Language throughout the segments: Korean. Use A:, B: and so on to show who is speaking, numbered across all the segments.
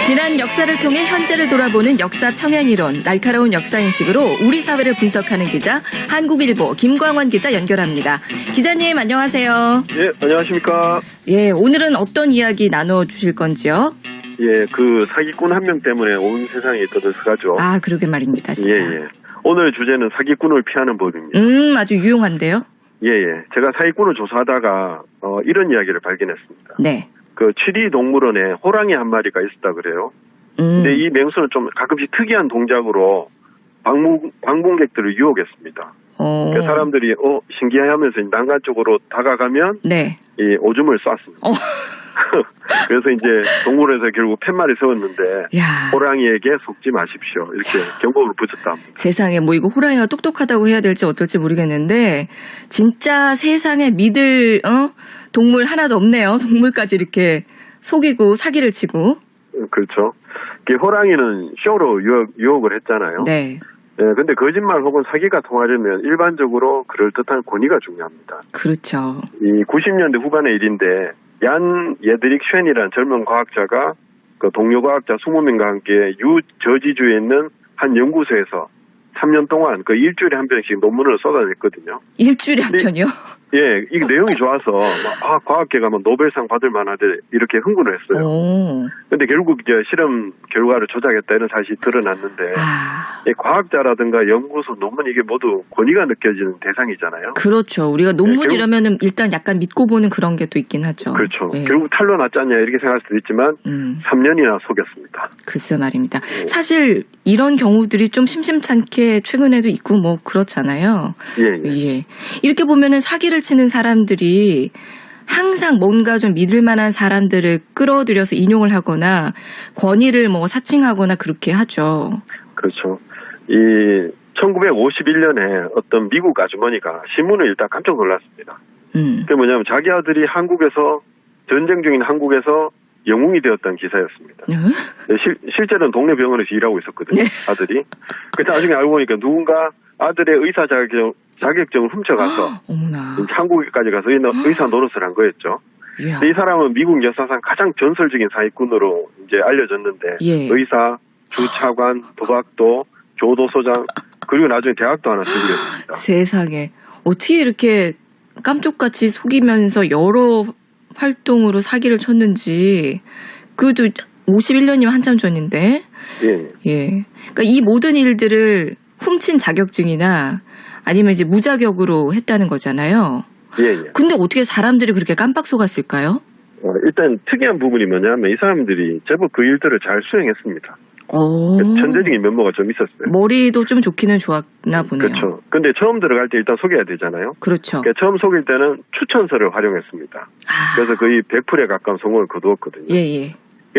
A: 지난 역사를 통해 현재를 돌아보는 역사 평행이론, 날카로운 역사인식으로 우리 사회를 분석하는 기자, 한국일보 김광원 기자 연결합니다. 기자님 안녕하세요.
B: 예, 안녕하십니까.
A: 예, 오늘은 어떤 이야기 나눠주실 건지요?
B: 예, 그 사기꾼 한 명 때문에 온 세상이 떠들썩하죠.
A: 아, 그러게 말입니다, 진짜.
B: 예. 오늘 주제는 사기꾼을 피하는 법입니다.
A: 아주 유용한데요?
B: 예. 제가 사기꾼을 조사하다가 이런 이야기를 발견했습니다.
A: 네.
B: 그 취리 동물원에 호랑이 한 마리가 있었다 그래요. 근데 이 맹수는 좀 가끔씩 특이한 동작으로 방문객들을 유혹했습니다. 그러니까 사람들이 신기해하면서 난간 쪽으로 다가가면
A: 네.
B: 이 오줌을 쐈습니다. 그래서 이제 동물원에서 결국 팻말이 세웠는데
A: 야.
B: 호랑이에게 속지 마십시오. 이렇게 경고를 붙였다 합니다.
A: 세상에 뭐 이거 호랑이가 똑똑하다고 해야 될지 어떨지 모르겠는데 진짜 세상에 믿을 동물 하나도 없네요. 동물까지 이렇게 속이고 사기를 치고.
B: 그렇죠. 호랑이는 쇼로 유혹을 했잖아요.
A: 네.
B: 예, 근데 거짓말 혹은 사기가 통하려면 일반적으로 그럴듯한 권위가 중요합니다.
A: 그렇죠.
B: 이 90년대 후반의 일인데 얀 예드릭 쉔이라는 젊은 과학자가 그 동료 과학자 20명과 함께 유저지주에 있는 한 연구소에서 3년 동안 그 일주일에 한 편씩 논문을 쏟아냈거든요.
A: 일주일에 한 편이요?
B: 예, 이 내용이 좋아서 과학계가 노벨상 받을 만하대 이렇게 흥분을 했어요. 근데 결국 이제 실험 결과를 조작했다 이런 사실이 드러났는데 과학자라든가 연구소 논문 이게 모두 권위가 느껴지는 대상이잖아요.
A: 그렇죠. 우리가 논문이라면은 일단 약간 믿고 보는 그런 게 또 있긴 하죠.
B: 그렇죠.
A: 예.
B: 결국 탄로 났지 않냐 이렇게 생각할 수도 있지만 3년이나 속였습니다.
A: 글쎄 말입니다. 사실 이런 경우들이 좀 심심찮게 최근에도 있고 뭐 그렇잖아요. 예. 이렇게 보면은 사기를 치는 사람들이 항상 뭔가 좀 믿을 만한 사람들을 끌어들여서 인용을 하거나 권위를 뭐 사칭하거나 그렇게 하죠.
B: 그렇죠. 이 1951년에 어떤 미국 아주머니가 신문을 읽다 깜짝 놀랐습니다. 그게 뭐냐면 자기 아들이 전쟁 중인 한국에서 영웅이 되었던 기사였습니다. 실제로는 동네 병원에서 일하고 있었거든요. 아들이. 그래서 나중에 알고 보니까 누군가 아들의 의사 자격증을 훔쳐가서 한국에까지 가서 의사 노릇을 한 거였죠. 이 사람은 미국 역사상 가장 전설적인 사기꾼으로 이제 알려졌는데 의사, 주차관, 도박도, 교도소장 그리고 나중에 대학도 하나 설립했습니다.
A: 세상에 어떻게 이렇게 깜짝같이 속이면서 여러 활동으로 사기를 쳤는지 그래도 51년이면 한참 전인데 그러니까 이 모든 일들을 훔친 자격증이나 아니면 이제 무자격으로 했다는 거잖아요. 근데 어떻게 사람들이 그렇게 깜빡 속았을까요?
B: 일단 특이한 부분이 뭐냐면 이 사람들이 제법 그 일들을 잘 수행했습니다. 천재적인 면모가 좀 있었어요.
A: 머리도 좀 좋기는 좋았나 보네요.
B: 그렇죠. 근데 처음 들어갈 때 일단 속여야 되잖아요.
A: 그렇죠.
B: 그러니까 처음 속일 때는 추천서를 활용했습니다. 그래서 거의 100%에 가까운 성공을 거두었거든요. 이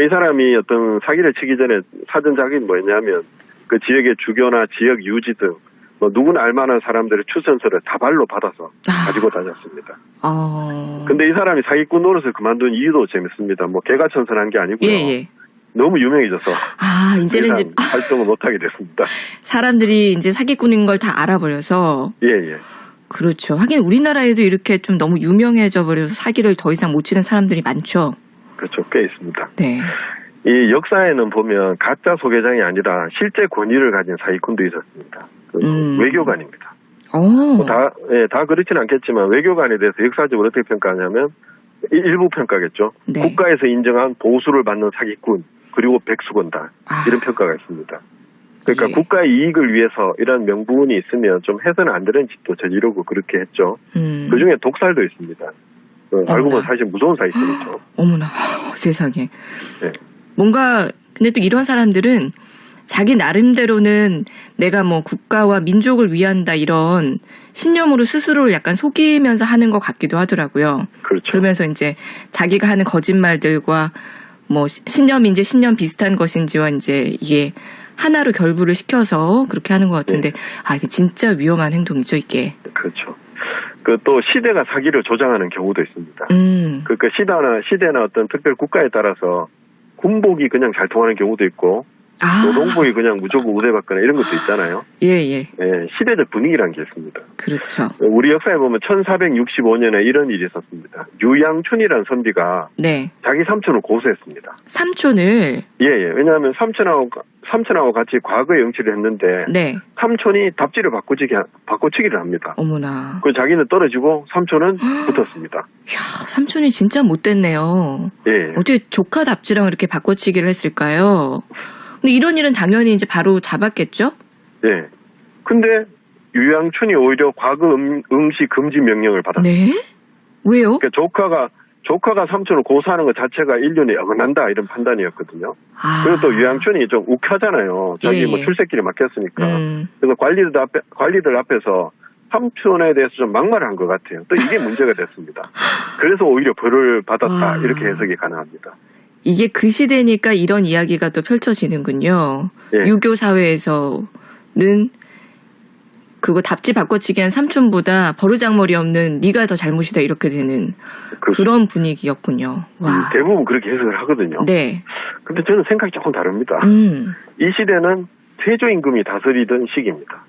B: 사람이 어떤 사기를 치기 전에 사전 자격이 뭐였냐면 그 지역의 주교나 지역 유지 등 뭐 누구나 알만한 사람들의 추천서를 다발로 받아서 가지고 다녔습니다. 근데 이 사람이 사기꾼 노릇을 그만둔 이유도 재밌습니다. 뭐 개가천선한 게 아니고요. 너무 유명해져서
A: 이제는 이제
B: 활동을 못하게 됐습니다.
A: 사람들이 이제 사기꾼인 걸 다 알아버려서 그렇죠. 하긴 우리나라에도 이렇게 좀 너무 유명해져 버려서 사기를 더 이상 못 치는 사람들이 많죠. 그렇죠.
B: 꽤 있습니다. 이 역사에는 보면 가짜 소개장이 아니라 실제 권위를 가진 사기꾼도 있었습니다. 외교관입니다. 다 그렇지는 않겠지만 외교관에 대해서 역사적으로 어떻게 평가하냐면 일부 평가겠죠. 국가에서 인정한 보수를 받는 사기꾼 그리고 백수건달 이런 평가가 있습니다. 그러니까 국가의 이익을 위해서 이런 명분이 있으면 좀 해서는 안 되는 짓도 저지르고 그렇게 했죠. 그중에 독살도 있습니다. 알고 보면 사실 무서운 사기꾼이죠.
A: 어머나 세상에. 뭔가 근데 또 이런 사람들은 자기 나름대로는 내가 뭐 국가와 민족을 위한다 이런 신념으로 스스로를 약간 속이면서 하는 것 같기도 하더라고요. 그러면서 이제 자기가 하는 거짓말들과 뭐 신념인지 신념 비슷한 것인지와 이제 이게 하나로 결부를 시켜서 그렇게 하는 것 같은데 이게 진짜 위험한 행동이죠 이게. 그렇죠.
B: 그 또 시대가 사기를 조장하는 경우도 있습니다. 시대나 어떤 특별 국가에 따라서 군복이 그냥 잘 통하는 경우도 있고 노동부에 그냥 무조건 우대받거나 이런 것도 있잖아요.
A: 예.
B: 시대적 분위기라는 게 있습니다.
A: 그렇죠.
B: 우리 역사에 보면 1465년에 이런 일이 있었습니다. 유양춘이라는 선비가 자기 삼촌을 고소했습니다.
A: 삼촌을?
B: 예. 왜냐하면 삼촌하고 같이 과거에 응치를 했는데 삼촌이 답지를 바꿔치기를 합니다.
A: 어머나.
B: 그 자기는 떨어지고 삼촌은 붙었습니다.
A: 이야, 삼촌이 진짜 못됐네요.
B: 예.
A: 어떻게 조카 답지랑 이렇게 바꿔치기를 했을까요? 근데 이런 일은 당연히 이제 바로 잡았겠죠?
B: 예. 근데 유양춘이 오히려 과거 응시 금지 명령을 받았습니다.
A: 네? 왜요?
B: 그러니까 조카가 삼촌을 고소하는 것 자체가 인륜에 어긋난다 이런 판단이었거든요. 그리고 또 유양춘이 좀 욱하잖아요. 자기 뭐 출세길에 막혔으니까. 그래서 관리들 앞에서 삼촌에 대해서 좀 막말을 한 것 같아요. 또 이게 문제가 됐습니다. 그래서 오히려 벌을 받았다 이렇게 해석이 가능합니다.
A: 이게 그 시대니까 이런 이야기가 또 펼쳐지는군요.
B: 예.
A: 유교 사회에서는 그거 답지 바꿔치기 한 삼촌보다 버르장머리 없는 네가 더 잘못이다 이렇게 되는 그런 분위기였군요. 와.
B: 대부분 그렇게 해석을 하거든요.
A: 네.
B: 근데 저는 생각이 조금 다릅니다. 이 시대는 세조 임금이 다스리던 시기입니다.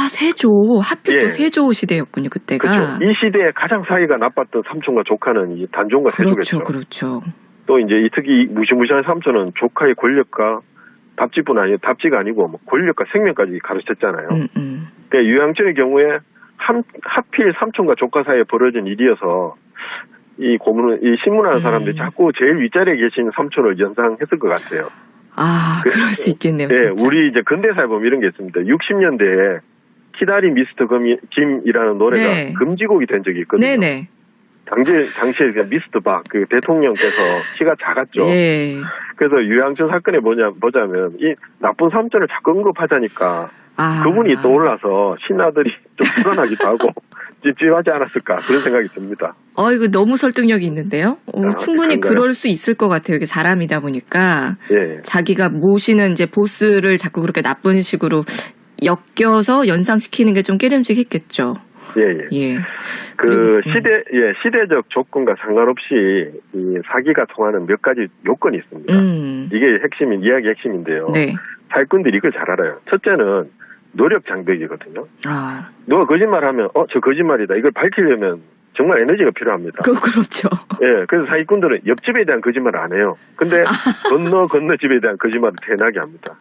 A: 세조. 하필 또 세조 시대였군요, 그때가.
B: 그렇죠. 이 시대에 가장 사이가 나빴던 삼촌과 조카는 이 단종과 세조겠죠.
A: 그렇죠. 또
B: 이제 특히 무시무시한 삼촌은 조카의 권력과 답지뿐 아니고 답지가 아니고 뭐 권력과 생명까지 가르쳤잖아요. 그러니까 유양춘의 경우에 하필 삼촌과 조카 사이에 벌어진 일이어서 이 신문하는 사람들이 자꾸 제일 윗자리에 계신 삼촌을 연상했을 것 같아요.
A: 그럴 수 있겠네요.
B: 네,
A: 진짜.
B: 우리 이제 근대사에 보면 이런 게 있습니다. 60년대에 키다리 미스터 김이라는 노래가 금지곡이 된 적이 있거든요.
A: 네네.
B: 당시에 미스터 박, 그 대통령께서 키가 작았죠. 그래서 유양춘 사건에 보자면 이 나쁜 삼촌을 자꾸 언급하자니까 그분이 떠올라서 신하들이 좀 불안하기도 하고 찝찝하지 않았을까 그런 생각이 듭니다.
A: 이거 너무 설득력이 있는데요. 충분히 그럴 수 있을 것 같아요. 이게 사람이다 보니까 자기가 모시는 이제 보스를 자꾸 그렇게 나쁜 식으로 엮여서 연상시키는 게 좀 깨름직했겠죠.
B: 예. 시대적 조건과 상관없이 이 사기가 통하는 몇 가지 요건이 있습니다. 이게 이야기 핵심인데요. 사기꾼들이 이걸 잘 알아요. 첫째는 노력 장벽이거든요. 누가 거짓말하면 저 거짓말이다. 이걸 밝히려면 정말 에너지가 필요합니다.
A: 그렇죠.
B: 예, 그래서 사기꾼들은 옆집에 대한 거짓말을 안 해요. 근데 건너 집에 대한 거짓말을 태연하게 합니다.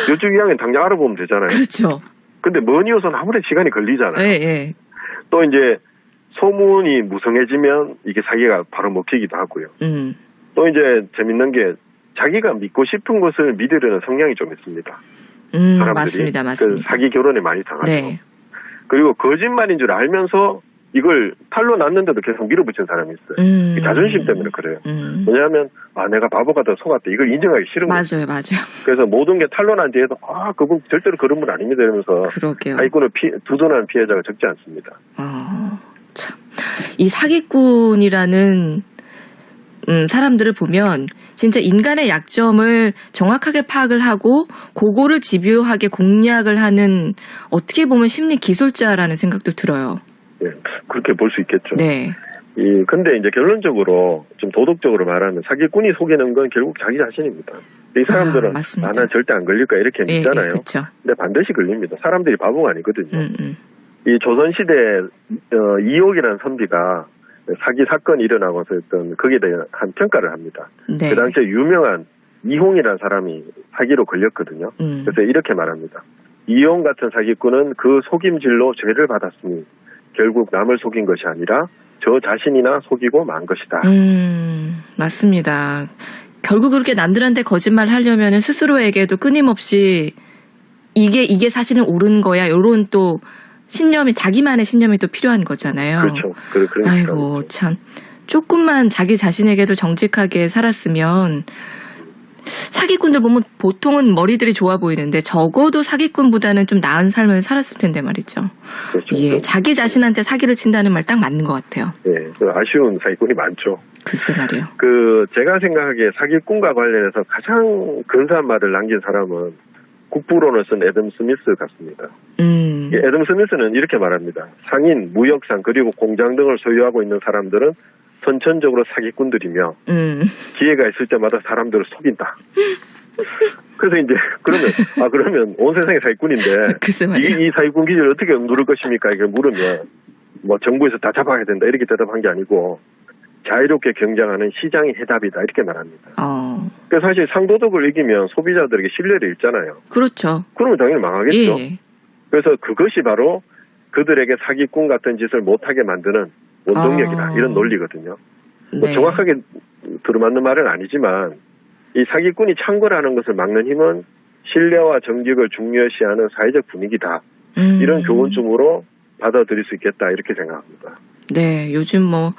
B: 이쪽 이야기는 당장 알아보면 되잖아요.
A: 그렇죠.
B: 근데 먼 이웃은 아무래도 시간이 걸리잖아요.
A: 예.
B: 또 이제 소문이 무성해지면 이게 사기가 바로 먹히기도 하고요. 또 이제 재밌는 게 자기가 믿고 싶은 것을 믿으려는 성향이 좀 있습니다. 사람들이.
A: 맞습니다.
B: 그 사기 결혼에 많이 당하죠. 그리고 거짓말인 줄 알면서 이걸 탈로 났는데도 계속 밀어붙인 사람이 있어요. 자존심 때문에 그래요. 왜냐하면 내가 바보 같아 속았다. 이걸 인정하기 싫은 거예요.
A: 맞아요.
B: 그래서 모든 게 탈로 난 뒤에도 그분 절대로 그런 분 아닙니다 이러면서 사기꾼을 두둔하는 피해자가 적지 않습니다.
A: 참. 이 사기꾼이라는 사람들을 보면 진짜 인간의 약점을 정확하게 파악을 하고 그거를 집요하게 공략을 하는 어떻게 보면 심리 기술자라는 생각도 들어요.
B: 네, 그렇게 볼 수 있겠죠.
A: 네.
B: 근데 이제 결론적으로 좀 도덕적으로 말하면 사기꾼이 속이는 건 결국 자기 자신입니다. 이 사람들은 난 절대 안 걸릴까 이렇게 믿잖아요.
A: 그렇죠.
B: 근데 반드시 걸립니다. 사람들이 바보가 아니거든요. 이 조선시대 이옥이라는 선비가 사기 사건이 일어나고서 거기에 대한 평가를 합니다. 그 당시에 유명한 이홍이라는 사람이 사기로 걸렸거든요. 그래서 이렇게 말합니다. 이홍 같은 사기꾼은 그 속임질로 죄를 받았으니 결국 남을 속인 것이 아니라 저 자신이나 속이고 만 것이다.
A: 맞습니다. 결국 그렇게 남들한테 거짓말 하려면 스스로에게도 끊임없이 이게 사실은 옳은 거야. 이런 또 신념이 자기만의 신념이 또 필요한 거잖아요.
B: 그렇죠.
A: 아이고 참 조금만 자기 자신에게도 정직하게 살았으면 사기꾼들 보면 보통은 머리들이 좋아 보이는데 적어도 사기꾼보다는 좀 나은 삶을 살았을 텐데 말이죠.
B: 그렇죠.
A: 자기 자신한테 사기를 친다는 말 딱 맞는 것 같아요.
B: 아쉬운 사기꾼이 많죠.
A: 글쎄 말이에요.
B: 제가 생각하기에 사기꾼과 관련해서 가장 근사한 말을 남긴 사람은 국부론을 쓴 애덤 스미스 같습니다. 애덤 스미스는 이렇게 말합니다. 상인, 무역상 그리고 공장 등을 소유하고 있는 사람들은 선천적으로 사기꾼들이며 기회가 있을 때마다 사람들을 속인다. 그래서 이제 그러면 온 세상의 사기꾼인데
A: 글쎄 말이야.
B: 이 사기꾼 기준을 어떻게 누를 것입니까? 이렇게 물으면 뭐 정부에서 다 잡아야 된다 이렇게 대답한 게 아니고 자유롭게 경쟁하는 시장이 해답이다 이렇게 말합니다. 그래서 사실 상도덕을 이기면 소비자들에게 신뢰를 잃잖아요.
A: 그렇죠.
B: 그러면 당연히 망하겠죠.
A: 예.
B: 그래서 그것이 바로 그들에게 사기꾼 같은 짓을 못하게 만드는 원동력이다 이런 논리거든요.
A: 네.
B: 뭐 정확하게 들어맞는 말은 아니지만 이 사기꾼이 창궐하는 것을 막는 힘은 신뢰와 정직을 중요시하는 사회적 분위기다. 이런 교훈쯤으로 받아들일 수 있겠다 이렇게 생각합니다.
A: 네, 요즘 뭐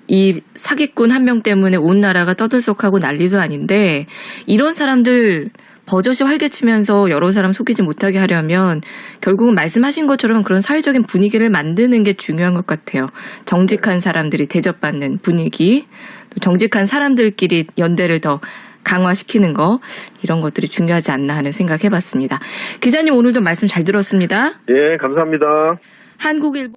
A: 이 사기꾼 한 명 때문에 온 나라가 떠들썩하고 난리도 아닌데 이런 사람들 버젓이 활개치면서 여러 사람 속이지 못하게 하려면 결국은 말씀하신 것처럼 그런 사회적인 분위기를 만드는 게 중요한 것 같아요. 정직한 사람들이 대접받는 분위기, 또 정직한 사람들끼리 연대를 더 강화시키는 거 이런 것들이 중요하지 않나 하는 생각 해봤습니다. 기자님 오늘도 말씀 잘 들었습니다.
B: 예, 감사합니다.
A: 한국일보